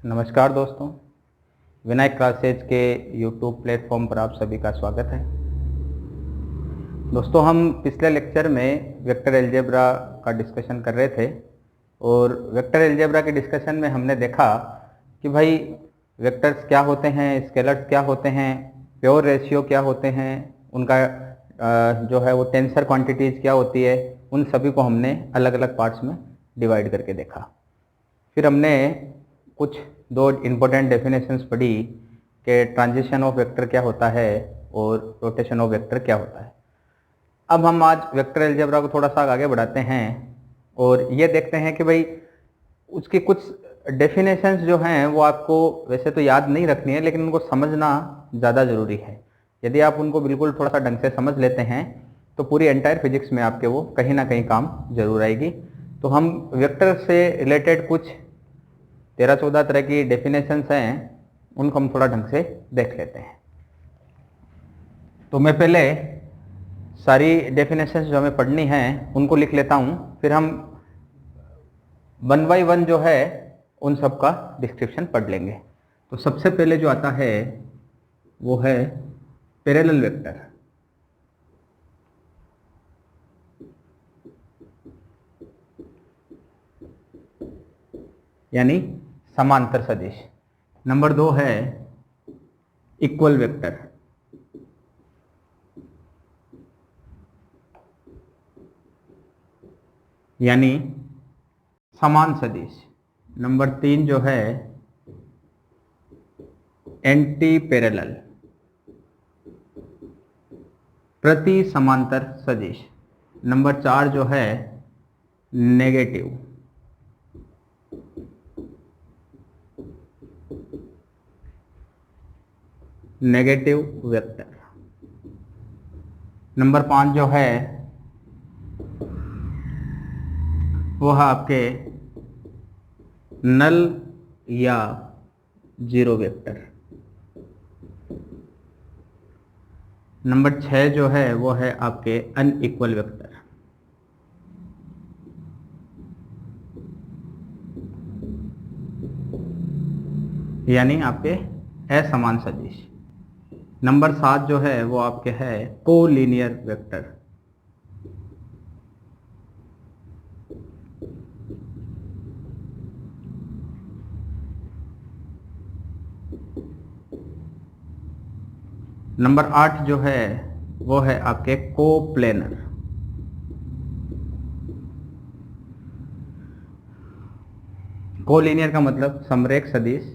नमस्कार दोस्तों, विनायक क्लासेज के यूट्यूब प्लेटफॉर्म पर आप सभी का स्वागत है। दोस्तों, हम पिछले लेक्चर में वेक्टर अलजेब्रा का डिस्कशन कर रहे थे और वेक्टर अलजेब्रा के डिस्कशन में हमने देखा कि भाई वेक्टर्स क्या होते हैं, स्केलर्स क्या होते हैं, प्योर रेशियो क्या होते हैं, उनका जो है वो टेंसर क्वांटिटीज़ क्या होती है, उन सभी को हमने अलग अलग पार्ट्स में डिवाइड करके देखा। फिर हमने कुछ दो इम्पोर्टेंट डेफिनेशंस पढ़ी कि ट्रांजिशन ऑफ वेक्टर क्या होता है और रोटेशन ऑफ वेक्टर क्या होता है। अब हम आज वेक्टर अलजेब्रा को थोड़ा सा आगे बढ़ाते हैं और ये देखते हैं कि भाई उसकी कुछ डेफिनेशंस जो हैं वो आपको वैसे तो याद नहीं रखनी है, लेकिन उनको समझना ज़्यादा ज़रूरी है। यदि आप उनको बिल्कुल थोड़ा सा ढंग से समझ लेते हैं तो पूरी एंटायर फिजिक्स में आपके वो कहीं ना कहीं काम जरूर आएगी। तो हम वेक्टर से रिलेटेड कुछ 13-14 तरह की डेफिनेशंस हैं, उनको हम थोड़ा ढंग से देख लेते हैं। तो मैं पहले सारी डेफिनेशंस जो हमें पढ़नी हैं उनको लिख लेता हूँ, फिर हम 1 बाय 1 जो है उन सब का डिस्क्रिप्शन पढ़ लेंगे। तो सबसे पहले जो आता है वो है पैरेलल वेक्टर, यानी समांतर सदिश। नंबर 2 है इक्वल वेक्टर, यानी समान सदिश। नंबर 3 जो है एंटी पैरेलल, प्रति समांतर सदिश। नंबर 4 जो है नेगेटिव, नेगेटिव वेक्टर। नंबर 5 जो है वो है आपके नल या जीरो वेक्टर। नंबर 6 जो है वो है आपके अनइक्वल वेक्टर, यानी आपके असमान सदिश। नंबर 7 जो है वो आपके है कोलिनियर वेक्टर। नंबर 8 जो है वो है आपके कोप्लेनर। कोलिनियर का मतलब समरेख सदिश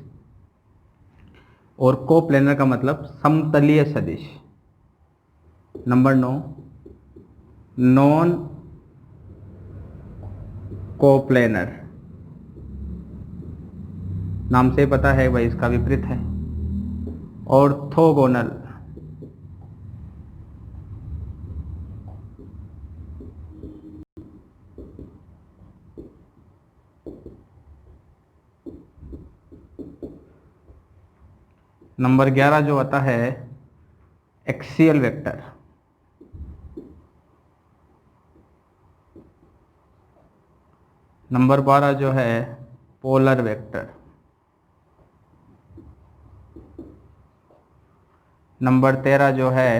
और कोप्लेनर का मतलब समतलीय सदिश। नंबर 9 नॉन कोप्लेनर, नाम से पता है भाई इसका विपरीत है। ऑर्थोगोनल, नंबर 11 जो आता है एक्सियल वेक्टर। नंबर 12 जो है पोलर वेक्टर। नंबर 13 जो है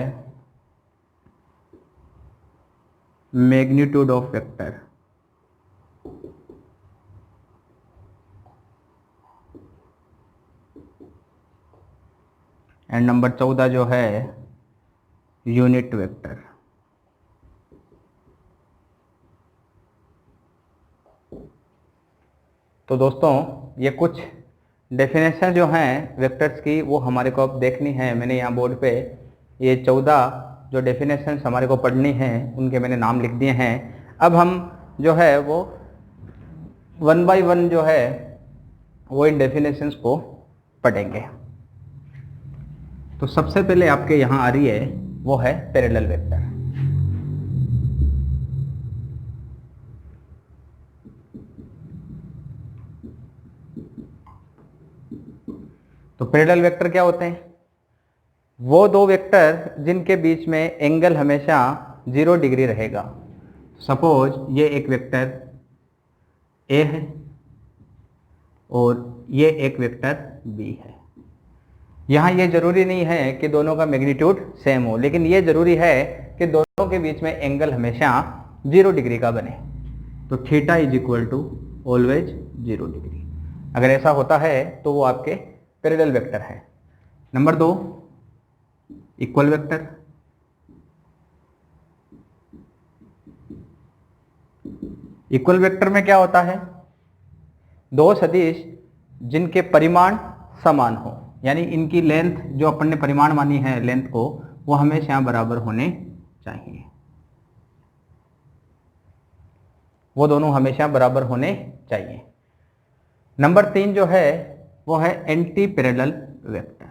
magnitude of vector. And number 14 जो है यूनिट वेक्टर। तो दोस्तों, ये कुछ डेफिनेशन जो हैं वेक्टर्स की वो हमारे को अब देखनी है। मैंने यहाँ बोर्ड पे ये 14 जो डेफिनेशन हमारे को पढ़नी हैं उनके मैंने नाम लिख दिए हैं। अब हम जो है वो 1 बाय 1 जो है वो इन डेफिनेशंस को पढ़ेंगे। तो सबसे पहले आपके यहाँ आ रही है वो है पैरेलल वेक्टर। तो पैरेलल वेक्टर क्या होते हैं? वो दो वेक्टर जिनके बीच में एंगल हमेशा 0 डिग्री रहेगा। सपोज ये एक वेक्टर ए है और ये एक वेक्टर बी है। यहाँ ये जरूरी नहीं है कि दोनों का मैग्नीट्यूड सेम हो, लेकिन ये जरूरी है कि दोनों के बीच में एंगल हमेशा 0 डिग्री का बने। तो theta is equal to always 0 degree. अगर ऐसा होता है तो वो आपके पैरेलल वेक्टर है। Number 2, equal vector. Equal vector में क्या होता है? दो सदिश जिनके परिमाण समान हो, यानी इनकी लेंथ जो अपन ने परिमाण मानी है लेंथ को, वो हमेशा बराबर होने चाहिए। वो दोनों हमेशा बराबर होने चाहिए। नंबर 3 जो है वो है एंटी पैरेलल वेक्टर।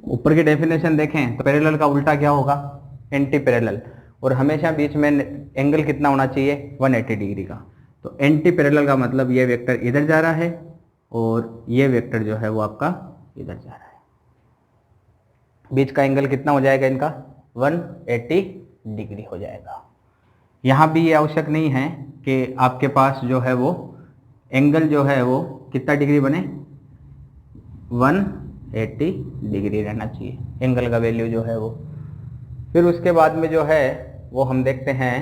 ऊपर की डेफिनेशन देखें तो पैरेलल का उल्टा क्या होगा? Anti parallel. और हमेशा बीच में एंगल कितना होना चाहिए? 180 डिग्री का। तो एंटी पैरेलल का मतलब ये वेक्टर इधर जा रहा है और ये वेक्टर जो है वो आपका इधर जा रहा है। बीच का एंगल कितना हो जाएगा इनका? 180 डिग्री हो जाएगा। यहाँ भी ये आवश्यक नहीं है कि आपके पास जो है वो एंगल जो है वो कितना डिग्री बने? 180 डिग्री रहना चाहिए एंगल का वैल्यू जो है वो। फिर उसके बाद में जो है वो हम देखते हैं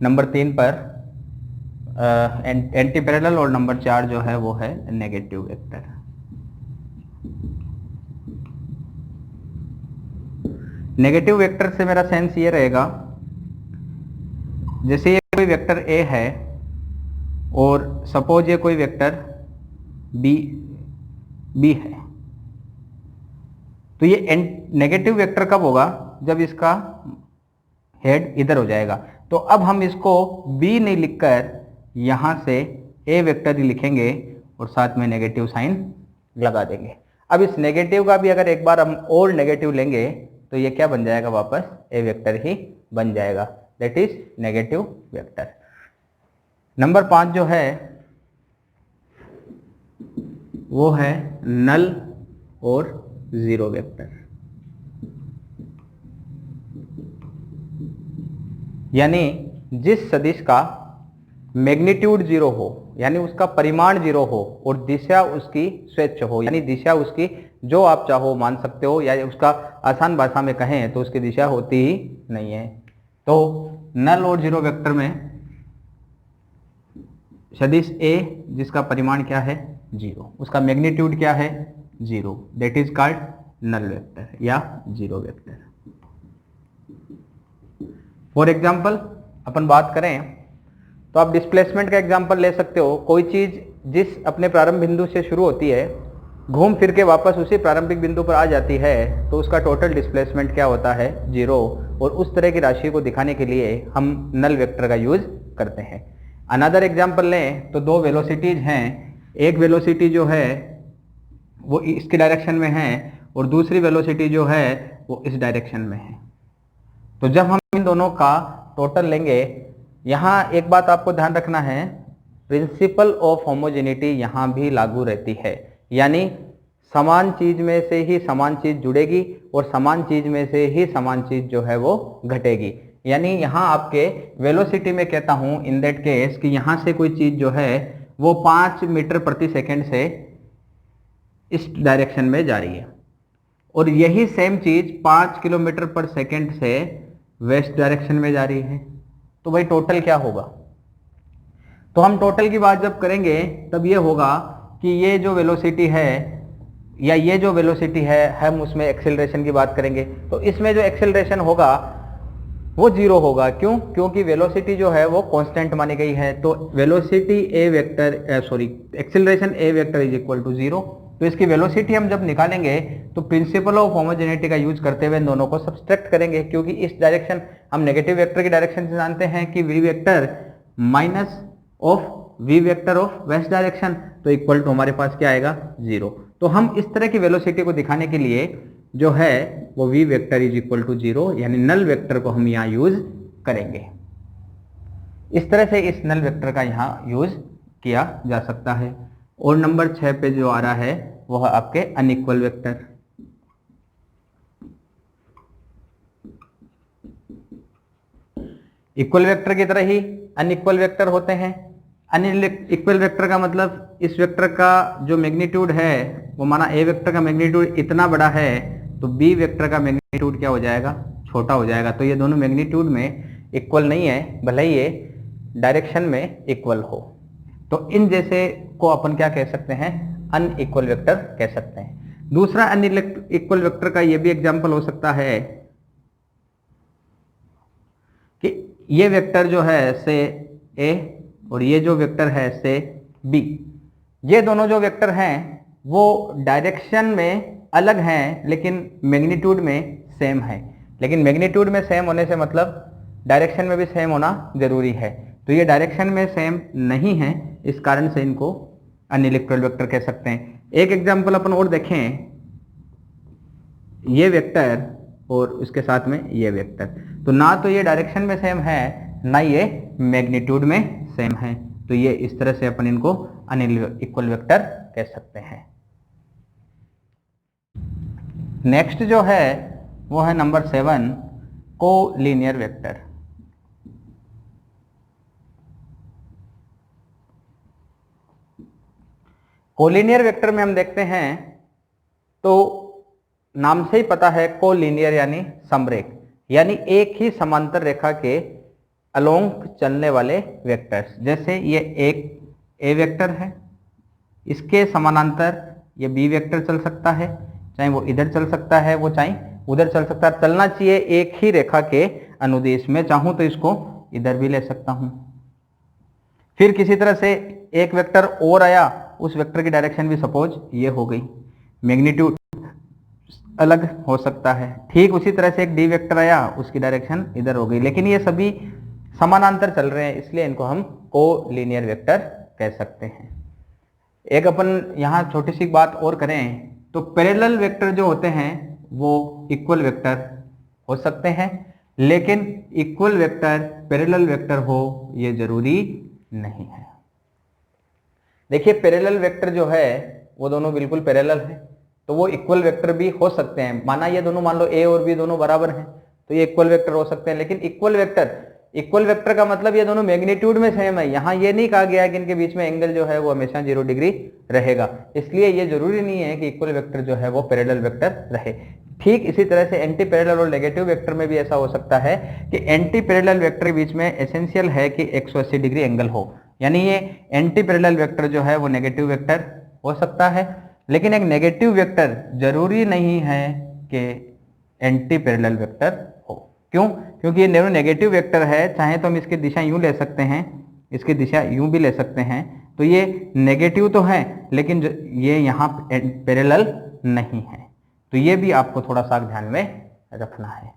नंबर 3 पर एंटी पैरेलल, और नंबर 4 जो है वो है नेगेटिव वेक्टर। नेगेटिव वेक्टर से मेरा सेंस ये रहेगा, जैसे ये कोई वेक्टर ए है और सपोज ये कोई वेक्टर बी है, तो ये नेगेटिव वेक्टर कब होगा? जब इसका हेड इधर हो जाएगा। तो अब हम इसको बी नहीं लिखकर यहां से ए वेक्टर ही लिखेंगे और साथ में नेगेटिव साइन लगा देंगे। अब इस नेगेटिव का भी अगर एक बार हम और नेगेटिव लेंगे तो ये क्या बन जाएगा? वापस ए वेक्टर ही बन जाएगा, that is negative vector. Number 5 जो है वो है नल और जीरो वेक्टर। यानी जिस सदिश का मैग्नीट्यूड 0 हो, यानी उसका परिमाण 0 हो और दिशा उसकी स्वच्छ हो, यानी दिशा उसकी जो आप चाहो मान सकते हो, या उसका आसान भाषा में कहें तो उसकी दिशा होती ही नहीं है। तो नल और जीरो वेक्टर में सदिश ए जिसका परिमाण क्या है? 0, उसका मैग्नीट्यूड क्या है? 0, that is called null vector या जीरो वेक्टर। फॉर एग्जाम्पल अपन बात करें तो आप डिस्प्लेसमेंट का एग्जाम्पल ले सकते हो। कोई चीज जिस अपने प्रारंभ बिंदु से शुरू होती है, घूम फिर के वापस उसी प्रारंभिक बिंदु पर आ जाती है, तो उसका टोटल डिस्प्लेसमेंट क्या होता है? 0। और उस तरह की राशि को दिखाने के लिए हम नल वेक्टर का यूज करते हैं। अनदर एग्जाम्पल लें तो दो वेलोसिटीज हैं। एक वेलोसिटी जो है वो इसकी डायरेक्शन में है और दूसरी वेलोसिटी जो है वो इस डायरेक्शन में है। तो जब हम इन दोनों का टोटल लेंगे, यहाँ एक बात आपको ध्यान रखना है, प्रिंसिपल ऑफ होमोजेनिटी यहाँ भी लागू रहती है। यानी समान चीज में से ही समान चीज जुड़ेगी और समान चीज में से ही समान चीज जो है वो घटेगी। यानी यहाँ आपके वेलोसिटी में कहता हूं इन दैट केस कि यहाँ से कोई चीज जो है वो 5 मीटर प्रति सेकंड से इस डायरेक्शन में जा रही है और यही सेम चीज 5 किलोमीटर पर सेकंड से वेस्ट डायरेक्शन में जा रही है। तो भाई टोटल क्या होगा? तो हम टोटल की बात जब करेंगे तब ये होगा कि ये जो वेलोसिटी है या ये जो वेलोसिटी है, हम उसमें एक्सेलरेशन की बात करेंगे तो इसमें जो एक्सेलरेशन होगा वो 0 होगा। क्यों? क्योंकि वेलोसिटी जो है वो कांस्टेंट मानी गई है। तो velocity a vector acceleration a vector is equal to 0। तो इसकी वेलोसिटी हम जब निकालेंगे तो प्रिंसिपल ऑफ होमोजेनिटी का यूज करते हुए इन दोनों को सब्सट्रैक्ट करेंगे, क्योंकि इस डायरेक्शन हम नेगेटिव वेक्टर की डायरेक्शन से जानते हैं कि V vector minus of V vector of west direction, तो इक्वल टू हमारे पास क्या आएगा? 0। तो हम इस तरह की वेलोसिटी को दिखाने के लिए जो है वो V vector is equal to 0 यानी नल वेक्टर को हम यहाँ यूज करेंगे। इस तरह से इस नल वेक्टर का यहाँ यूज किया जा सकता है। और नंबर 6 पे जो आ रहा है वो है आपके अनइक्वल वेक्टर। इक्वल वेक्टर की तरह ही अनइक्वल वेक्टर होते हैं। अनइक्वल वेक्टर का मतलब इस वेक्टर का जो मैग्नीट्यूड है वो, माना ए वेक्टर का मैग्नीट्यूड इतना बड़ा है तो बी वेक्टर का मैग्नीट्यूड क्या हो जाएगा, छोटा हो जाएगा। तो ये दोनों मैग्नीट्यूड में इक्वल नहीं है, भले ही ये डायरेक्शन में इक्वल हो। तो इन जैसे को अपन क्या कह सकते हैं, अनइक्वल वेक्टर कह सकते हैं। दूसरा अनइक्वल वेक्टर का ये भी एग्जांपल हो सकता है कि ये वेक्टर जो है से ए और ये जो वेक्टर है से बी, ये दोनों जो वेक्टर हैं वो डायरेक्शन में अलग हैं लेकिन मैग्नीट्यूड में सेम है। लेकिन मैग्नीट्यूड में सेम होने से मतलब डायरेक्शन में भी सेम होना जरूरी है। तो ये डायरेक्शन में सेम नहीं है, इस कारण से इनको अनइक्वल वेक्टर कह सकते हैं। एक एग्जांपल अपन और देखें, ये वेक्टर और उसके साथ में ये वेक्टर, तो ना तो ये डायरेक्शन में सेम है ना ये मैग्नीट्यूड में सेम है। तो ये इस तरह से अपन इनको अनइक्वल वेक्टर कह सकते हैं। नेक्स्ट जो है वो है number 7, collinear vector. Collinear vector में हम देखते हैं तो नाम से ही पता है, कोलिनियर यानी समरेख, यानी एक ही समांतर रेखा के अलोंग चलने वाले वेक्टर्स। जैसे ये एक ए वेक्टर है, इसके समानांतर ये बी वेक्टर चल सकता है, चाहे वो इधर चल सकता है वो चाहे उधर चल सकता है, चलना चाहिए एक ही रेखा के अनुदेश में। चाहूं तो इसको इधर भी ले सकता हूं। फिर किसी तरह से एक वेक्टर और आया, उस वेक्टर की डायरेक्शन भी सपोज ये हो गई, मैग्नीट्यूड अलग हो सकता है। ठीक उसी तरह से एक डी वेक्टर आया, उसकी डायरेक्शन इधर हो गई, लेकिन ये सभी समानांतर चल रहे हैं, इसलिए इनको हम कोलिनियर वेक्टर कह सकते हैं। एक अपन यहाँ छोटी सी बात और करें तो पैरेलल वेक्टर जो होते हैं वो इक्वल वेक्टर हो सकते हैं, लेकिन इक्वल वेक्टर पैरेलल वेक्टर हो ये जरूरी नहीं है। देखिए पैरेलल वेक्टर जो है वो दोनों बिल्कुल पैरेलल है, तो वो इक्वल वेक्टर भी हो सकते हैं। माना ये दोनों, मान लो ए और बी दोनों बराबर हैं तो ये इक्वल वेक्टर हो सकते हैं। लेकिन इक्वल वेक्टर का मतलब ये दोनों मैग्नीट्यूड में सेम है। यहाँ ये नहीं कहा गया है कि इनके बीच में एंगल जो है वो हमेशा 0 डिग्री रहेगा, इसलिए ये जरूरी नहीं है कि इक्वल वेक्टर जो है वो पैरेलल वेक्टर रहे। ठीक इसी तरह से एंटी पैरेलल और नेगेटिव वेक्टर में भी ऐसा हो सकता है कि एंटी पैरेलल वेक्टर के बीच में एसेंशियल है कि 180 डिग्री एंगल हो, यानी ये एंटी पैरेलल वेक्टर जो है वो नेगेटिव वेक्टर हो सकता है। लेकिन एक नेगेटिव वेक्टर जरूरी नहीं है कि एंटी पैरेलल वेक्टर हो। क्यों? क्योंकि ये नेगेटिव वेक्टर है, चाहे तो हम इसकी दिशा यूं ले सकते हैं, इसकी दिशा यूं भी ले सकते हैं, तो ये नेगेटिव तो है लेकिन ये यहाँ पैरेलल नहीं है। तो ये भी आपको थोड़ा सा ध्यान में रखना है।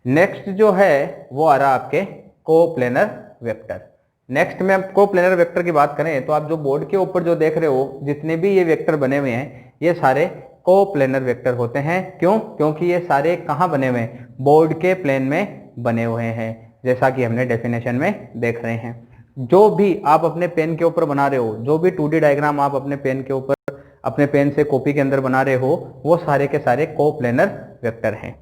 नेक्स्ट जो है वो आ रहा आपके कोप्लेनर वेक्टर। नेक्स्ट में आप कोप्लेनर वेक्टर की बात करें तो आप जो बोर्ड के ऊपर जो देख रहे हो, जितने भी ये वेक्टर बने हुए हैं ये सारे कोप्लेनर वेक्टर होते हैं। क्यों? क्योंकि ये सारे कहाँ बने हुए हैं? बोर्ड के प्लेन में बने हुए हैं, जैसा कि हमने डेफिनेशन में देख रहे हैं। जो भी आप अपने पेन के ऊपर बना रहे हो, जो भी 2D डायग्राम आप अपने पेन के ऊपर, अपने पेन से कॉपी के अंदर बना रहे हो, वो सारे के सारे कोप्लेनर वेक्टर हैं।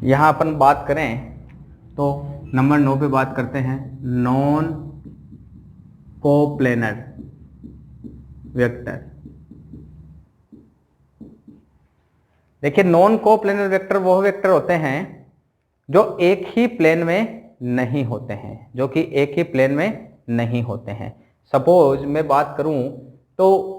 यहाँ अपन बात करें तो नंबर 9 पे बात करते हैं, नॉन कोप्लेनर वेक्टर। देखिए नॉन कोप्लेनर वेक्टर वो वेक्टर होते हैं जो एक ही प्लेन में नहीं होते हैं, जो कि एक ही प्लेन में नहीं होते हैं। सपोज मैं बात करूं तो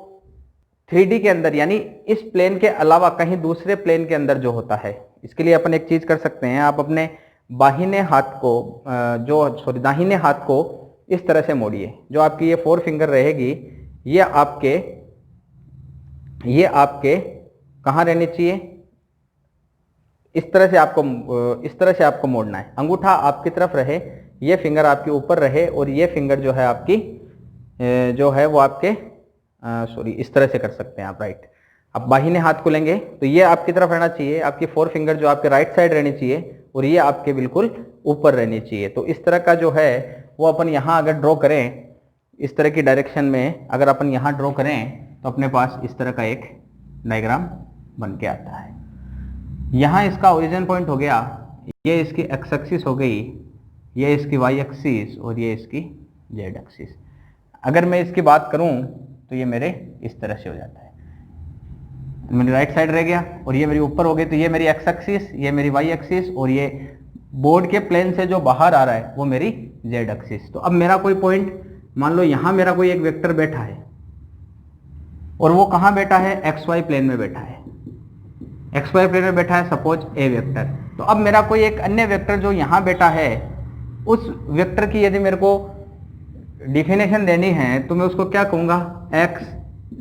3D के अंदर, यानी इस प्लेन के अलावा कहीं दूसरे प्लेन के अंदर जो होता है, इसके लिए अपन एक चीज कर सकते हैं। आप अपने दाहिने हाथ को इस तरह से मोड़िए। जो आपकी ये 4 फिंगर रहेगी ये आपके कहाँ रहनी चाहिए? इस तरह से आपको मोड़ना है। अंगूठा आपकी तरफ रहे, ये फिंगर आपके ऊपर रहे और ये फिंगर जो है आपकी जो है वो आपके इस तरह से कर सकते हैं आप, राइट। आप बाहिने हाथ को लेंगे तो ये आपकी तरफ रहना चाहिए, आपकी 4 फिंगर जो आपके राइट साइड रहनी चाहिए और ये आपके बिल्कुल ऊपर रहनी चाहिए। तो इस तरह का जो है वो अपन यहाँ अगर ड्रॉ करें, इस तरह की डायरेक्शन में अगर अपन यहाँ ड्रॉ करें तो अपने पास इस तरह का एक डायग्राम बन के आता है। यहाँ इसका ओरिजिन पॉइंट हो गया, ये इसकी एक्स एक्सिस हो गई, ये इसकी वाई एक्सिस और ये इसकी जेड एक्सिस। अगर मैं इसकी बात करूं तो ये मेरे इस तरह से हो जाता है, मेरी राइट साइड रह गया और ये मेरी ऊपर हो गई। तो ये मेरी एक्स एक्सिस, ये मेरी वाई एक्सिस और ये बोर्ड के प्लेन से जो बाहर आ रहा है वो मेरी जेड एक्सिस। तो अब मेरा कोई पॉइंट, मान लो यहां मेरा कोई एक वेक्टर बैठा है और वो कहां बैठा है, एक्स वाई प्लेन में बैठा है, एक्स वाई प्लेन में बैठा है सपोज ए वेक्टर। तो अब मेरा कोई एक अन्य वेक्टर जो यहां बैठा है, उस वेक्टर की यदि मेरे को डिफिनेशन देनी है तो मैं उसको क्या कहूंगा, एक्स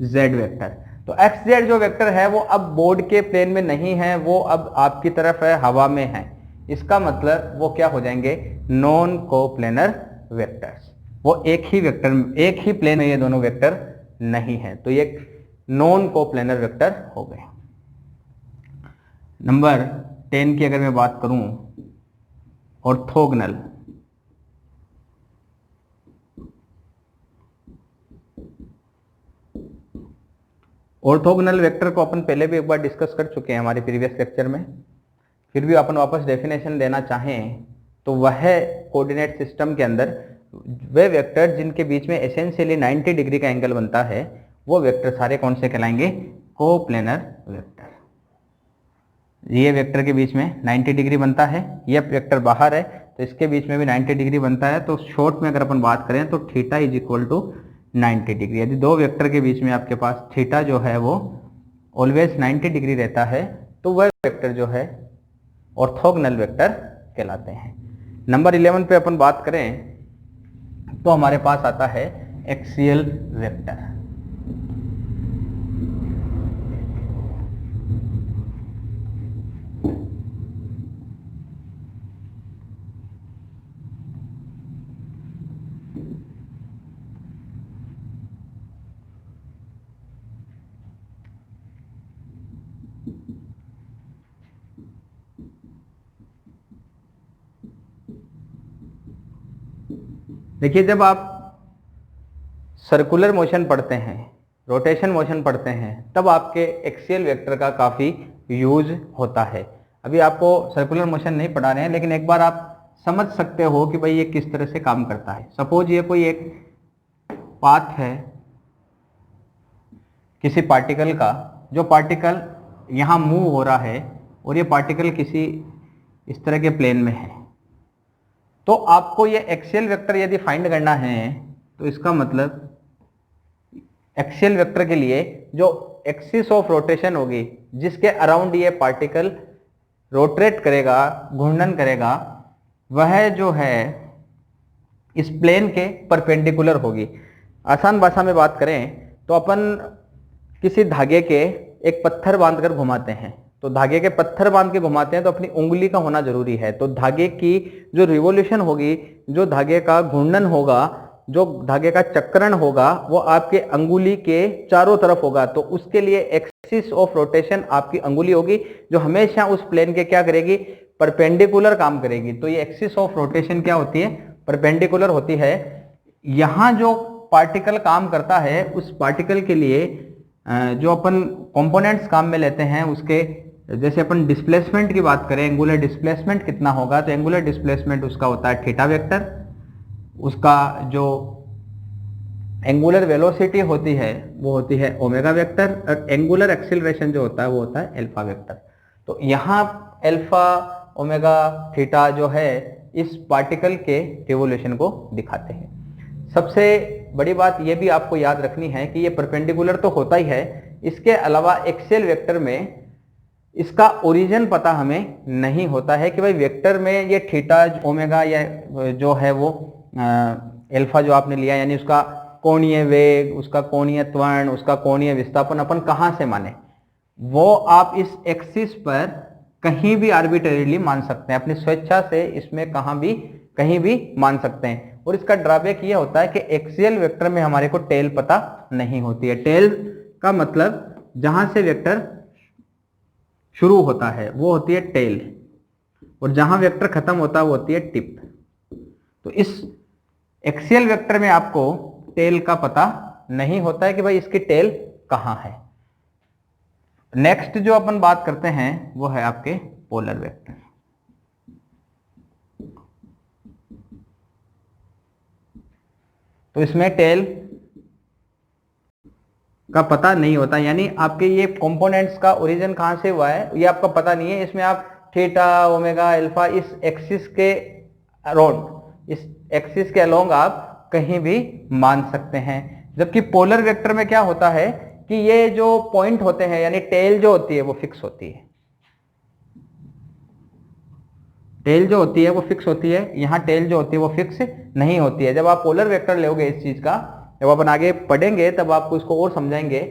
जेड वेक्टर। तो एक्स जेड जो वेक्टर है वो अब बोर्ड के प्लेन में नहीं है, वो अब आपकी तरफ है, हवा में है। इसका मतलब वो क्या हो जाएंगे, नॉन कोप्लेनर वेक्टर्स। वो एक ही वेक्टर, एक ही प्लेन में ये दोनों वेक्टर नहीं है, तो ये नॉन कोप्लेनर वेक्टर हो गए। नंबर 10 की अगर मैं बात करूं, ऑर्थोगोनल। ऑर्थोगोनल वेक्टर को अपन पहले भी एक बार डिस्कस कर चुके हैं हमारे प्रीवियस लेक्चर में, फिर भी अपन वापस डेफिनेशन देना चाहें तो वह कोऑर्डिनेट सिस्टम के अंदर वे वेक्टर जिनके बीच में एसेंशियली 90 डिग्री का एंगल बनता है, वो वेक्टर सारे कौन से कहलाएंगे, कोप्लेनर वेक्टर। ये वेक्टर के बीच में 90 डिग्री बनता है, ये वेक्टर बाहर है तो इसके बीच में भी 90 डिग्री बनता है। तो शॉर्ट में अगर अपन बात करें तो theta is equal to 90 degree. यदि दो वेक्टर के बीच में आपके पास थीटा जो है वो ऑलवेज 90 डिग्री रहता है तो वह वेक्टर जो है ऑर्थोगोनल वेक्टर कहलाते हैं। नंबर 11 पे अपन बात करें तो हमारे पास आता है एक्सियल वेक्टर। देखिए, जब आप सर्कुलर मोशन पढ़ते हैं, रोटेशन मोशन पढ़ते हैं, तब आपके एक्सियल वेक्टर का काफ़ी यूज होता है। अभी आपको सर्कुलर मोशन नहीं पढ़ा रहे हैं, लेकिन एक बार आप समझ सकते हो कि भाई ये किस तरह से काम करता है। सपोज ये कोई एक पाथ है किसी पार्टिकल का, जो पार्टिकल यहाँ मूव हो रहा है और ये पार्टिकल किसी इस तरह के प्लेन में है। तो आपको ये एक्सियल वेक्टर यदि फाइंड करना है तो इसका मतलब एक्सियल वेक्टर के लिए जो एक्सिस ऑफ रोटेशन होगी, जिसके अराउंड ये पार्टिकल रोटेट करेगा, घूर्णन करेगा, वह जो है इस प्लेन के परपेंडिकुलर होगी। आसान भाषा में बात करें तो अपन किसी धागे के एक पत्थर बांधकर घुमाते हैं, तो धागे के पत्थर बांध के घुमाते हैं तो अपनी उंगली का होना जरूरी है। तो धागे की जो रिवोल्यूशन होगी, जो धागे का घूर्णन होगा, जो धागे का चक्रण होगा, वो आपके अंगुली के चारों तरफ होगा। तो उसके लिए एक्सिस ऑफ रोटेशन आपकी अंगुली होगी, जो हमेशा उस प्लेन के क्या करेगी, परपेंडिकुलर काम करेगी। तो ये एक्सिस ऑफ रोटेशन क्या होती है, परपेंडिकुलर होती है। यहां जो पार्टिकल काम करता है, उस पार्टिकल के लिए जो अपन कंपोनेंट्स काम में लेते हैं, उसके जैसे अपन डिस्प्लेसमेंट की बात करें, एंगुलर डिस्प्लेसमेंट कितना होगा, तो एंगुलर डिस्प्लेसमेंट उसका होता है थीटा वेक्टर। उसका जो एंगुलर वेलोसिटी होती है वो होती है ओमेगा वेक्टर, और एंगुलर एक्सीलरेशन जो होता है वो होता है अल्फा वेक्टर। तो यहाँ अल्फा, ओमेगा, थीटा जो है इस पार्टिकल के रिवोल्यूशन को दिखाते हैं। सबसे बड़ी बात ये भी आपको याद रखनी है कि ये परपेंडिकुलर तो होता ही है, इसके अलावा एक्सियल वेक्टर में इसका ओरिजिन पता हमें नहीं होता है कि भाई वेक्टर में ये थीटा, ओमेगा या जो है वो अल्फा जो आपने लिया, यानी उसका कोणीय वेग, उसका कोणीय त्वरण, उसका कोणीय विस्थापन अपन कहाँ से माने, वो आप इस एक्सिस पर कहीं भी आर्बिट्रेरीली मान सकते हैं, अपनी स्वेच्छा से इसमें कहीं भी मान सकते हैं। और इसका ड्रॉबैक ये होता है कि एक्सियल वेक्टर में हमारे को टेल पता नहीं होती है। टेल का मतलब जहां से वेक्टर शुरू होता है वो होती है टेल, और जहां वेक्टर खत्म होता है वो होती है टिप। तो इस एक्सियल वेक्टर में आपको टेल का पता नहीं होता है कि भाई इसकी टेल कहां है। नेक्स्ट जो अपन बात करते हैं वो है आपके पोलर वेक्टर। तो इसमें टेल का पता नहीं होता, यानी आपके ये कंपोनेंट्स का ओरिजिन कहां से हुआ है ये आपका पता नहीं है। इसमें आप थीटा, ओमेगा, अल्फा इस एक्सिस के अराउंड, इस एक्सिस के अलोंग आप कहीं भी मान सकते हैं। जबकि पोलर वेक्टर में क्या होता है कि ये जो पॉइंट होते हैं यानी टेल जो होती है वो फिक्स होती है। टेल जो होती है वो फिक्स होती है, यहां टेल जो होती है वो फिक्स नहीं होती है। जब आप पोलर वेक्टर लोगे इस चीज का, जब अपन आगे पढ़ेंगे तब आपको इसको और समझाएंगे।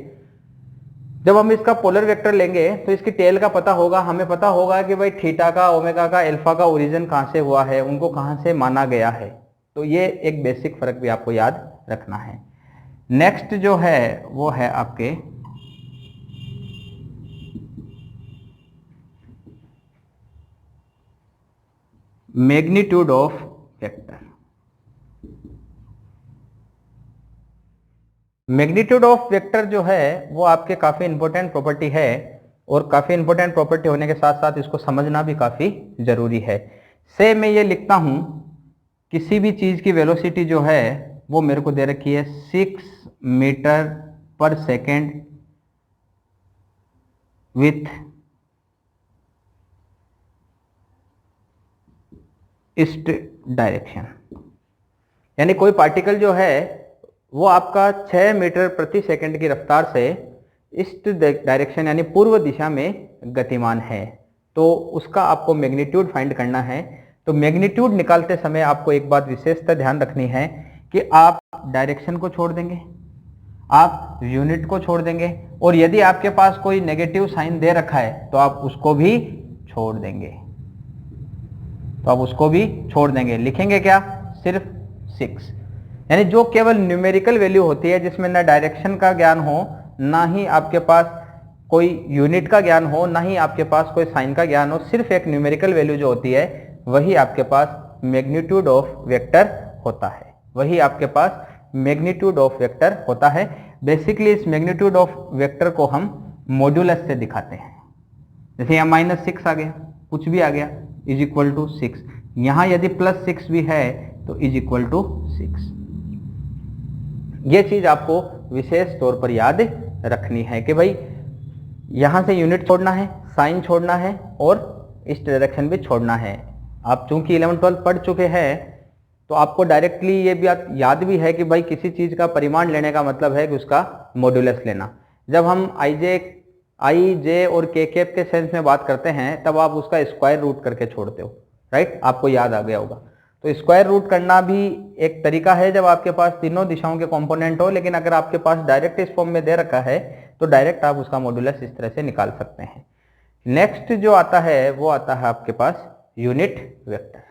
जब हम इसका पोलर वेक्टर लेंगे तो इसकी टेल का पता होगा, हमें पता होगा कि भाई थीटा का, ओमेगा का, अल्फा का ओरिजिन कहां से हुआ है, उनको कहां से माना गया है। तो ये एक बेसिक फर्क भी आपको याद रखना है। नेक्स्ट जो है वो है आपके magnitude of vector. Magnitude of vector जो है वो आपके काफी इंपॉर्टेंट प्रॉपर्टी है, और काफी इंपॉर्टेंट प्रॉपर्टी होने के साथ साथ इसको समझना भी काफी जरूरी है। से मैं ये लिखता हूं, किसी भी चीज की वेलोसिटी जो है वो मेरे को दे रखी है 6 मीटर पर सेकेंड विथ ईस्ट डायरेक्शन। यानी कोई पार्टिकल जो है वो आपका 6 मीटर प्रति सेकंड की रफ्तार से ईस्ट डायरेक्शन यानी पूर्व दिशा में गतिमान है। तो उसका आपको मैग्नीट्यूड फाइंड करना है। तो मैग्नीट्यूड निकालते समय आपको एक बात विशेषता ध्यान रखनी है कि आप डायरेक्शन को छोड़ देंगे, आप यूनिट को छोड़ देंगे, और यदि आपके पास कोई नेगेटिव साइन दे रखा है तो आप उसको भी छोड़ देंगे। तो आप उसको भी छोड़ देंगे, लिखेंगे क्या, सिर्फ 6। यानी जो केवल न्यूमेरिकल वैल्यू होती है जिसमें ना डायरेक्शन का ज्ञान हो, ना ही आपके पास कोई यूनिट का ज्ञान हो, ना ही आपके पास कोई साइन का ज्ञान हो, सिर्फ एक न्यूमेरिकल वैल्यू जो होती है वही आपके पास मैग्नीट्यूड ऑफ वेक्टर होता है। वही आपके पास मैग्नीट्यूड ऑफ वेक्टर होता है। बेसिकली इस मैग्नीट्यूड ऑफ वेक्टर को हम मॉड्यूलस से दिखाते हैं। जैसे यहाँ -6 आ गया, कुछ भी आ गया, इज इक्वल टू 6। यहां यदि +6 भी है तो इज इक्वल टू 6। ये चीज आपको विशेष तौर पर याद रखनी है कि भाई यहां से यूनिट छोड़ना है, साइन छोड़ना है, और इस डायरेक्शन भी छोड़ना है। आप चूंकि 11-12 पढ़ चुके हैं तो आपको डायरेक्टली ये भी याद भी है कि भाई किसी चीज का परिमाण लेने का मतलब है कि उसका मॉड्यूलस लेना। जब हम आई जे और के कैप के सेंस में बात करते हैं तब आप उसका स्क्वायर रूट करके छोड़ते हो, राइट, आपको याद आ गया होगा। तो स्क्वायर रूट करना भी एक तरीका है जब आपके पास तीनों दिशाओं के कंपोनेंट हो, लेकिन अगर आपके पास डायरेक्ट इस फॉर्म में दे रखा है तो डायरेक्ट आप उसका मॉड्यूलस इस तरह से निकाल सकते हैं। नेक्स्ट जो आता है वो आता है आपके पास यूनिट वेक्टर।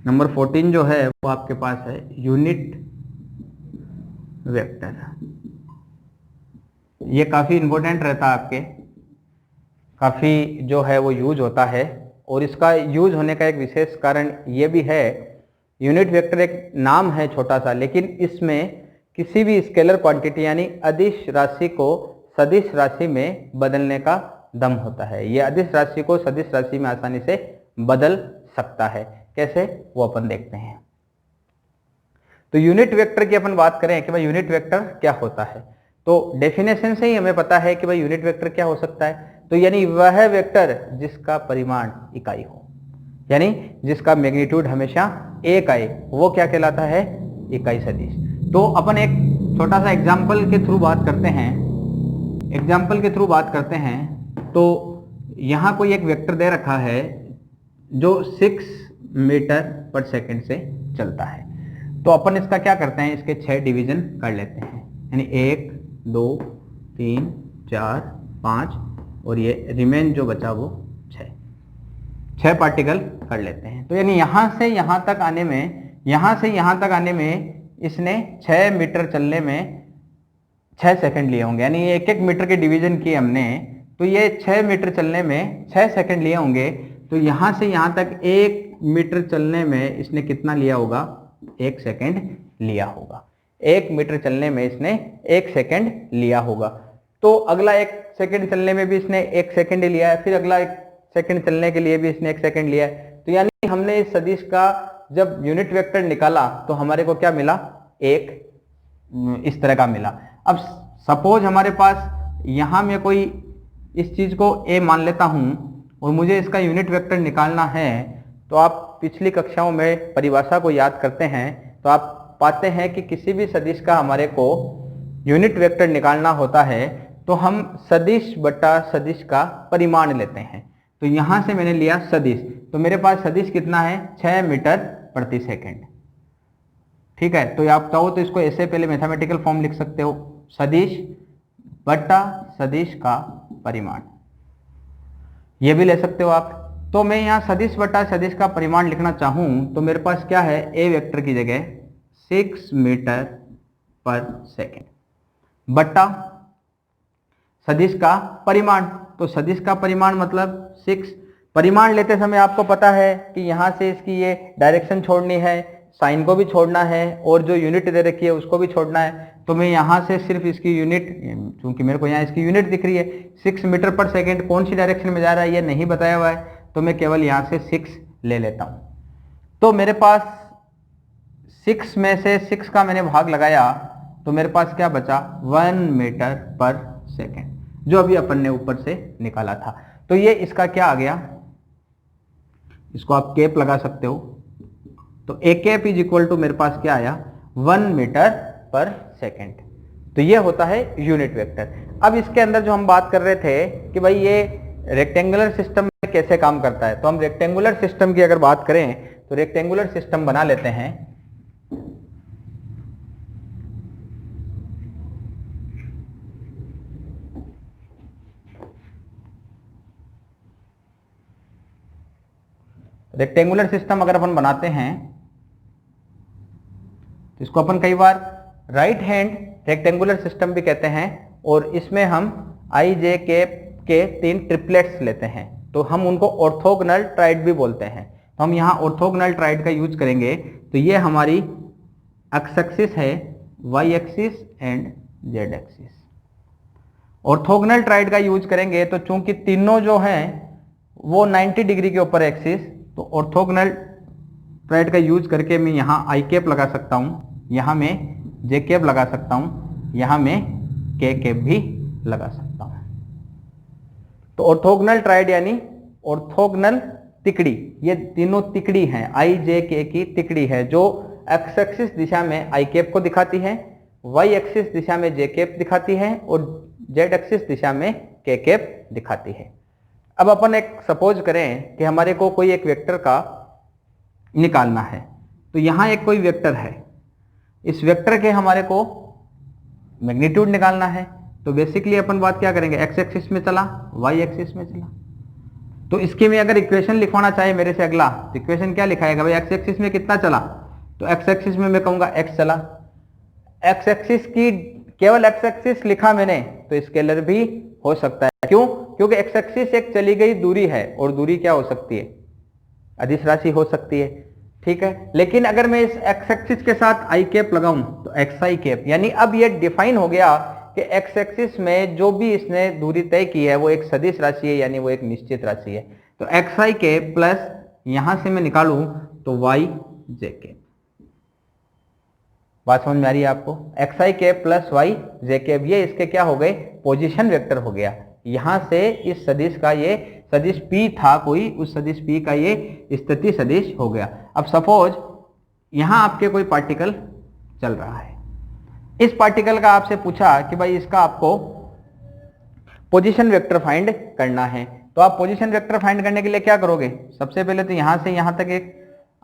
नंबर 14 जो है वो आपके पास है यूनिट वेक्टर। ये काफ़ी इंपॉर्टेंट रहता है आपके, काफ़ी जो है वो यूज होता है, और इसका यूज होने का एक विशेष कारण ये भी है, यूनिट वेक्टर एक नाम है छोटा सा, लेकिन इसमें किसी भी स्केलर क्वांटिटी यानी अदिश राशि को सदिश राशि में बदलने का दम होता है। ये अदिश राशि को सदिश राशि में आसानी से बदल सकता है। कैसे, वो अपन देखते हैं। तो यूनिट वेक्टर की अपन बात करें कि भाई यूनिट वेक्टर क्या होता है, तो डेफिनेशन से ही हमें पता है कि भाई यूनिट वेक्टर क्या हो सकता है। तो यानी वह वेक्टर जिसका परिमाण इकाई हो, यानी जिसका मैग्नीट्यूड हमेशा एक आए, वो क्या कहलाता है, इकाई सदिश। तो अपन एक छोटा सा एग्जाम्पल के थ्रू बात करते हैं। एग्जाम्पल के थ्रू बात करते हैं तो यहाँ कोई एक वेक्टर दे रखा है जो 6 मीटर पर सेकंड से चलता है। तो अपन इसका क्या करते हैं, इसके 6 डिवीजन कर लेते हैं, यानी 1 2 3 4 5 और ये रिमेन जो बचा वो 6 पार्टिकल कर लेते हैं। तो यानी यहाँ से यहाँ तक आने में, यहाँ से यहाँ तक आने में इसने 6 मीटर चलने में 6 सेकंड लिए होंगे, यानी एक एक मीटर के डिवीजन किए हमने, तो ये 6 मीटर चलने में 6 सेकंड लिए होंगे। तो यहाँ से यहाँ तक 1 मीटर चलने में इसने कितना लिया होगा? 1 सेकंड लिया होगा। 1 मीटर चलने में इसने 1 सेकंड लिया होगा। तो अगला 1 सेकंड चलने में भी इसने 1 सेकंड लिया है, फिर अगला 1 सेकंड चलने के लिए भी इसने 1 सेकंड लिया है। तो यानी हमने इस सदिश का जब यूनिट वेक्टर निकाला तो हमारे को क्या मिला? एक इस तरह का मिला। अब सपोज हमारे पास यहां में कोई इस चीज को a मान लेता हूं और मुझे इसका यूनिट वेक्टर निकालना है, तो आप पिछली कक्षाओं में परिभाषा को याद करते हैं तो आप पाते हैं कि किसी भी सदिश का हमारे को यूनिट वेक्टर निकालना होता है तो हम सदिश बटा सदिश का परिमाण लेते हैं। तो यहां से मैंने लिया सदिश, तो मेरे पास सदिश कितना है? 6 मीटर प्रति सेकंड। ठीक है, तो आप चाहो तो इसको ऐसे पहले मैथमेटिकल फॉर्म लिख सकते हो, सदिश बटा सदिश का परिमाण, ये भी ले सकते हो आप। तो मैं यहाँ सदिश बटा सदिश का परिमाण लिखना चाहूं तो मेरे पास क्या है? ए वेक्टर की जगह 6 मीटर पर सेकेंड बटा सदिश का परिमाण। तो सदिश का परिमाण मतलब 6। परिमाण लेते समय आपको पता है कि यहां से इसकी ये डायरेक्शन छोड़नी है, साइन को भी छोड़ना है और जो यूनिट दे रखी है उसको भी छोड़ना है। तो मैं यहां से सिर्फ इसकी यूनिट, क्योंकि मेरे को यहाँ इसकी यूनिट दिख रही है 6 मीटर पर सेकेंड, कौन सी डायरेक्शन में जा रहा है ये नहीं बताया हुआ है, तो मैं केवल यहाँ से 6 ले लेता हूं। तो मेरे पास 6 में से 6 का मैंने भाग लगाया तो मेरे पास क्या बचा? 1 मीटर पर सेकेंड, जो अभी अपन ने ऊपर से निकाला था। तो ये इसका क्या आ गया? इसको आप कैप लगा सकते हो। तो A cap is equal to मेरे पास क्या आया? 1 मीटर पर सेकेंड। तो ये होता है यूनिट वेक्टर। अब इसके अंदर जो हम बात कर रहे थे कि भाई ये रेक्टेंगुलर सिस्टम में कैसे काम करता है, तो हम रेक्टेंगुलर सिस्टम की अगर बात करें तो रेक्टेंगुलर सिस्टम बना लेते हैं। रेक्टेंगुलर सिस्टम अगर अपन बनाते हैं तो इसको अपन कई बार राइट हैंड रेक्टेंगुलर सिस्टम भी कहते हैं, और इसमें हम आई जे के 3 ट्रिपलेट्स लेते हैं, तो हम उनको ऑर्थोगोनल ट्राइड भी बोलते हैं। तो हम यहाँ ऑर्थोगोनल ट्राइड का यूज करेंगे। तो ये हमारी एक्स एक्सिस है, Y axis and Z axis. Orthogonal triad का यूज करेंगे तो चूंकि तीनों जो हैं वो 90 डिग्री के ऊपर एक्सिस, तो ऑर्थोगोनल ट्राइड का यूज करके मैं यहाँ आई कैप लगा सकता हूँ, यहाँ मैं जे कैप लगा सकता हूँ, यहाँ मैं के कैप भी लगा सकता हूँ। तो ऑर्थोगोनल ट्राइड यानी ऑर्थोगोनल तिकड़ी, ये तीनों तिकड़ी हैं, आई जे के की तिकड़ी है जो एक्स एक्सिस दिशा में आई कैप को दिखाती है, वाई एक्सिस दिशा में जे कैप दिखाती है और जेड एक्सिस दिशा में के कैप दिखाती है। अब अपन एक सपोज करें कि हमारे को कोई एक वेक्टर का निकालना है, तो यहाँ एक कोई वेक्टर है, इस वेक्टर के हमारे को मैग्नीट्यूड निकालना है। तो बेसिकली अपन बात क्या करेंगे? एक्स एक्सिस में चला, वाई एक्सिस में चला। तो इसकी मैं अगर इक्वेशन लिखवाना चाहे मेरे से अगला, तो इक्वेशन क्या लिखाएगा? भाई एक्स एक्सिस में कितना चला, तो एक्स एक्सिस में मैं कहूंगा एक्स चला। एक्स एक्सिस की केवल एक्स एक्सिस लिखा मैंने तो स्केलर भी हो सकता है, क्यों? क्योंकि एक्स एक्सिस एक चली गई दूरी है और दूरी क्या हो सकती है? अदिश राशि हो सकती है, ठीक है। लेकिन अगर मैं इस एक्स एक्सिस के साथ आई कैप लगाऊं तो एक्स आई कैप, यानी अब ये डिफाइन हो गया कि एक्स एक्सिस में जो भी इसने दूरी तय की है वो एक सदिश राशि है, यानी वो एक निश्चित राशि है। तो एक्स आई कैप प्लस यहां से मैं निकालूं तो वाई जे कैप। बात समझ में आ रही है आपको? एक्स आई कैप प्लस वाई जे कैप, ये इसके क्या हो गए? पोजीशन वेक्टर हो गया। यहां से इस सदिश का ये सदिश P था कोई, उस सदिश P का ये स्थिति सदिश हो गया। अब सपोज यहां आपके कोई पार्टिकल चल रहा है, इस पार्टिकल का आपसे पूछा कि भाई इसका आपको पोजीशन वेक्टर फाइंड करना है, तो आप पोजीशन वेक्टर फाइंड करने के लिए क्या करोगे? सबसे पहले तो यहां से यहां तक एक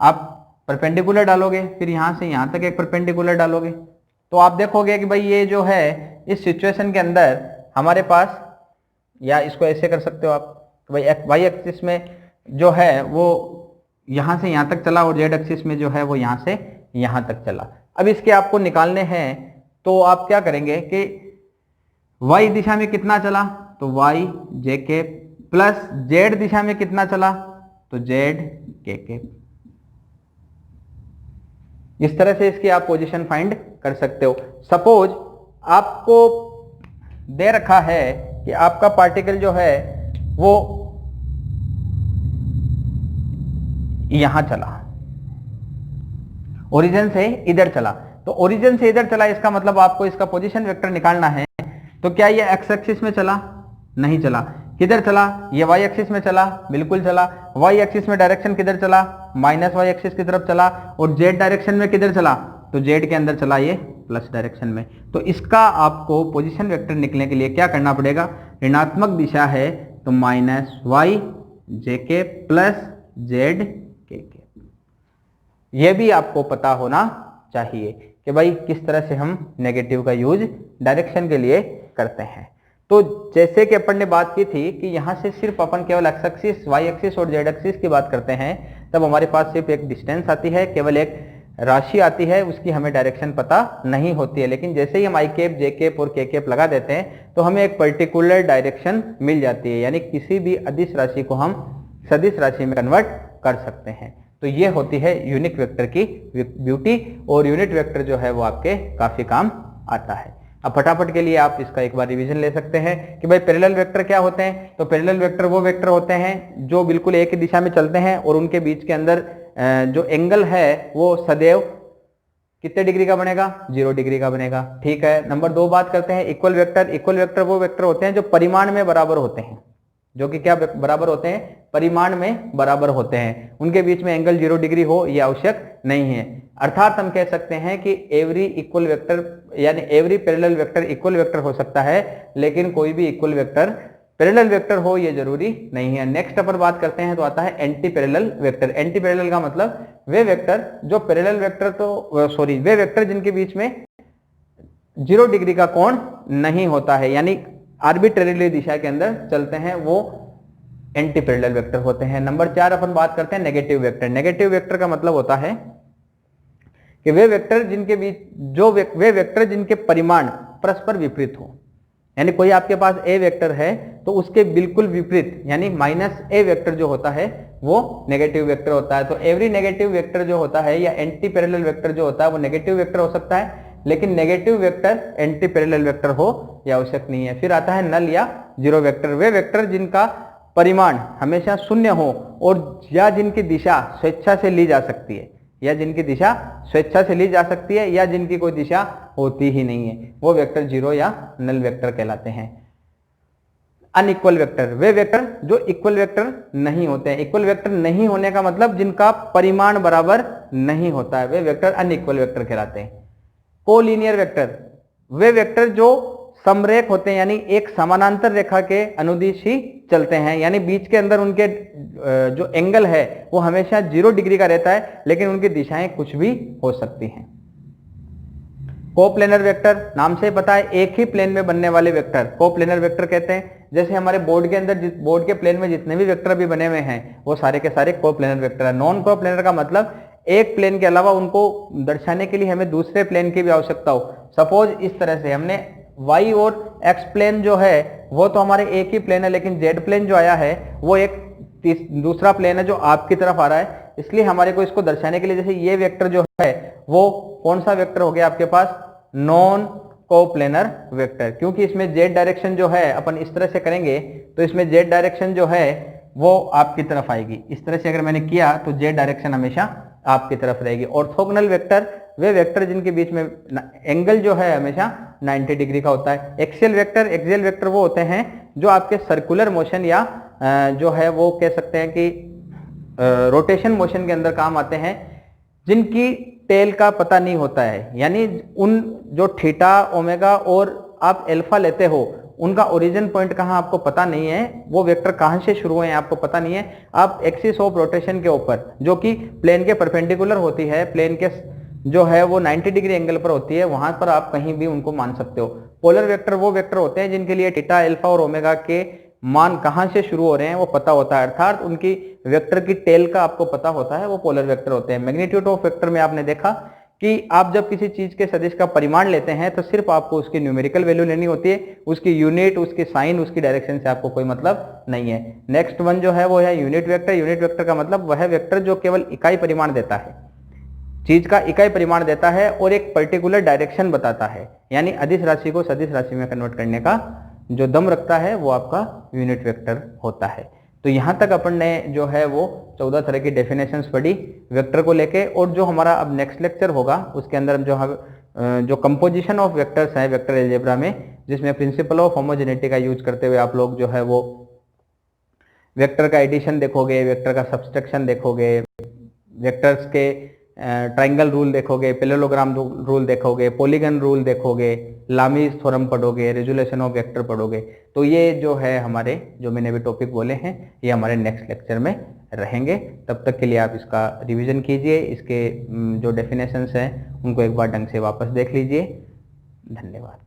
आप परपेंडिकुलर डालोगे, फिर यहां से यहां तक एक परपेंडिकुलर डालोगे। तो आप देखोगे कि भाई ये जो है इस सिचुएशन के अंदर हमारे पास या इसको ऐसे कर सकते हो आप, तो भाई वाई एक्सिस में जो है वो यहाँ से यहाँ तक चला और जेड एक्सिस में जो है वो यहाँ से यहाँ तक चला। अब इसके आपको निकालने हैं, तो आप क्या करेंगे कि वाई दिशा में कितना चला, तो वाई जे के, प्लस जेड दिशा में कितना चला, तो जेड के। इस तरह से इसकी आप पोजीशन फाइंड कर सकते हो। सपोज आपको दे रखा है कि आपका पार्टिकल जो है वो यहां चला, ओरिजिन से इधर चला, तो ओरिजिन से इधर चला, इसका मतलब आपको इसका पोजीशन वेक्टर निकालना है। तो क्या ये एक्स एक्सिस में चला? नहीं चला। किधर चला? ये वाई एक्सिस में चला, बिल्कुल चला। वाई एक्सिस में डायरेक्शन किधर चला? माइनस वाई एक्सिस की तरफ चला। और जेड डायरेक्शन में किधर चला? तो जेड के अंदर चला ये प्लस डायरेक्शन में। तो इसका आपको पोजीशन वेक्टर निकलने के लिए क्या करना पड़ेगा? ऋणात्मक दिशा है तो माइनस वाई जे के प्लस जेड के। ये भी आपको पता होना चाहिए कि भाई किस तरह से हम नेगेटिव का यूज डायरेक्शन के लिए करते हैं। तो जैसे कि अपन ने बात की थी कि यहां से सिर्फ अपन केवल एक्स एक्सिस, वाई एक्सिस और जेड एक्सिस की बात करते हैं, तब हमारे पास सिर्फ एक डिस्टेंस आती है, केवल एक राशि आती है, उसकी हमें डायरेक्शन पता नहीं होती है। लेकिन जैसे ही हम आई कैप, जे कैप और के कैप लगा देते हैं तो हमें एक पर्टिकुलर डायरेक्शन मिल जाती है, यानी किसी भी अदिश राशि को हम सदिश राशि में कन्वर्ट कर सकते हैं। तो ये होती है यूनिट वेक्टर की ब्यूटी, और यूनिट वेक्टर जो है वो आपके काफी काम आता है। अब फटाफट के लिए आप इसका एक बार रिवीजन ले सकते हैं कि भाई पैरेलल वेक्टर क्या होते हैं। तो पैरेलल वेक्टर वो वेक्टर होते हैं जो बिल्कुल एक ही दिशा में चलते हैं और उनके बीच के अंदर जो एंगल है वो सदैव कितने डिग्री का बनेगा? 0 डिग्री का बनेगा। ठीक है। नंबर 2 बात करते हैं इक्वल वेक्टर। इक्वल वेक्टर वो वेक्टर होते हैं जो परिमाण में बराबर होते हैं, जो कि क्या बराबर होते हैं? परिमाण में बराबर होते हैं। उनके बीच में एंगल 0 डिग्री हो यह आवश्यक नहीं है। अर्थात हम कह सकते हैं कि एवरी इक्वल वेक्टर यानी every parallel vector equal vector हो सकता है, लेकिन कोई भी इक्वल वेक्टर पैरेलल वेक्टर हो यह जरूरी नहीं है। नेक्स्ट अपन बात करते हैं तो आता है anti parallel vector. Anti parallel का मतलब वे वेक्टर जो पैरेलल वेक्टर वे वेक्टर जिनके बीच में 0 डिग्री का कोण नहीं होता है, यानी आर्बिट्रेरीली दिशा के अंदर चलते हैं, वो एंटी पैरेलल वेक्टर होते हैं। नंबर 4 अपन बात करते हैं नेगेटिव वेक्टर। नेगेटिव वेक्टर का मतलब होता है कि वे वेक्टर जिनके बीच वे वेक्टर जिनके परिमाण परस्पर विपरीत हो, यानी कोई आपके पास ए वेक्टर है तो उसके बिल्कुल विपरीत यानी माइनस ए वेक्टर जो होता है वो नेगेटिव वेक्टर होता है। तो एवरी नेगेटिव वेक्टर जो होता है या एंटी पैरेलल वेक्टर जो होता है वो नेगेटिव वेक्टर हो सकता है, लेकिन negative vector anti parallel vector हो यह आवश्यक नहीं है। फिर आता है नल या जीरो वेक्टर। वे वेक्टर जिनका परिमाण हमेशा शून्य हो और या जिनकी दिशा स्वेच्छा से ली जा सकती है, या जिनकी दिशा स्वेच्छा से ली जा सकती है, या जिनकी कोई दिशा होती ही नहीं है, वो वेक्टर जीरो या नल वेक्टर कहलाते हैं। अनइक्वल वेक्टर वे वेक्टर जो इक्वल वेक्टर नहीं होते हैं। इक्वल वेक्टर नहीं होने का मतलब जिनका परिमाण बराबर नहीं होता है, वे वेक्टर अनइक्वल वेक्टर कहलाते हैं। कोलिनियर वेक्टर वे वेक्टर जो समरेख होते हैं, यानी एक समानांतर रेखा के अनुदिश ही चलते हैं, यानी बीच के अंदर उनके जो एंगल है वो हमेशा 0 डिग्री का रहता है, लेकिन उनकी दिशाएं कुछ भी हो सकती हैं। कोप्लेनर वेक्टर नाम से पता है एक ही प्लेन में बनने वाले वेक्टर कोप्लेनर वेक्टर कहते हैं। जैसे हमारे बोर्ड के अंदर बोर्ड के प्लेन में जितने भी वेक्टर भी बने हुए हैं वो सारे के सारे कोप्लेनर वेक्टर है। नॉन कोप्लेनर का मतलब एक प्लेन के अलावा उनको दर्शाने के लिए हमें दूसरे प्लेन की भी आवश्यकता हो। सपोज इस तरह से हमने y और x प्लेन जो है वो तो हमारे एक ही प्लेन है, लेकिन z प्लेन जो आया है वो एक दूसरा प्लेन है जो आपकी तरफ आ रहा है, इसलिए हमारे को इसको दर्शाने के लिए जैसे ये वेक्टर जो है वो कौन सा वेक्टर हो गया आपके पास? नॉन कोप्लेनर वेक्टर, क्योंकि इसमें z डायरेक्शन जो है अपन इस तरह से करेंगे तो इसमें z डायरेक्शन जो है वो आपकी तरफ आएगी। इस तरह से अगर मैंने किया तो z डायरेक्शन हमेशा आपकी तरफ रहेगी। ऑर्थोगोनल वेक्टर वे वेक्टर जिनके बीच में एंगल जो है हमेशा 90 डिग्री का होता है। एक्सियल वेक्टर वो होते हैं जो आपके सर्कुलर मोशन या जो है वो कह सकते हैं कि रोटेशन मोशन के अंदर काम आते हैं, जिनकी टेल का पता नहीं होता है, यानी उन जो थीटा ओमेगा और आप अल्फा लेते हो उनका ओरिजिन पॉइंट कहाँ आपको पता नहीं है, वो वेक्टर कहाँ से शुरू हुए हैं आपको पता नहीं है। आप एक्सिस ऑफ रोटेशन के ऊपर जो कि प्लेन के परपेंडिकुलर होती है, प्लेन के जो है वो 90 डिग्री एंगल पर होती है, वहां पर आप कहीं भी उनको मान सकते हो। पोलर वेक्टर वो वेक्टर होते हैं जिनके लिए थीटा अल्फा और ओमेगा के मान कहाँ से शुरू हो रहे हैं वो पता होता है, अर्थात उनकी वेक्टर की टेल का आपको पता होता है, वो पोलर वेक्टर होते हैं। मैग्नीट्यूड ऑफ वेक्टर में आपने देखा कि आप जब किसी चीज के सदिश का परिमाण लेते हैं तो सिर्फ आपको उसकी न्यूमेरिकल वैल्यू लेनी होती है, उसकी यूनिट, उसकी साइन, उसकी डायरेक्शन से आपको कोई मतलब नहीं है। नेक्स्ट वन जो है वो है यूनिट वेक्टर। यूनिट वेक्टर का मतलब वह वेक्टर जो केवल इकाई परिमाण देता है, चीज का इकाई परिमाण देता है और एक पर्टिकुलर डायरेक्शन बताता है, यानी अदिश राशि को सदिश राशि में कन्वर्ट करने का जो दम रखता है वो आपका यूनिट वेक्टर होता है। तो यहां तक अपन ने जो है वो 14 तरह की डेफिनेशंस पढ़ी वेक्टर को लेके, और जो हमारा अब नेक्स्ट लेक्चर होगा उसके अंदर जो कंपोजिशन ऑफ वेक्टर्स है वेक्टर अलजेब्रा में, जिसमें प्रिंसिपल ऑफ होमोजेनिटी का यूज करते हुए आप लोग जो है वो वेक्टर का एडिशन देखोगे, वेक्टर का सब्सट्रैक्शन देखोगे, वेक्टर्स के ट्राइंगल रूल देखोगे, पैरेललोग्राम रूल देखोगे, पॉलीगन रूल देखोगे, लामीज थ्योरम पढ़ोगे, रिजोल्यूशन ऑफ वेक्टर पढ़ोगे। तो ये जो है हमारे जो मैंने अभी टॉपिक बोले हैं ये हमारे नेक्स्ट लेक्चर में रहेंगे। तब तक के लिए आप इसका रिवीजन कीजिए, इसके जो डेफिनेशंस हैं उनको एक बार ढंग से वापस देख लीजिए। धन्यवाद।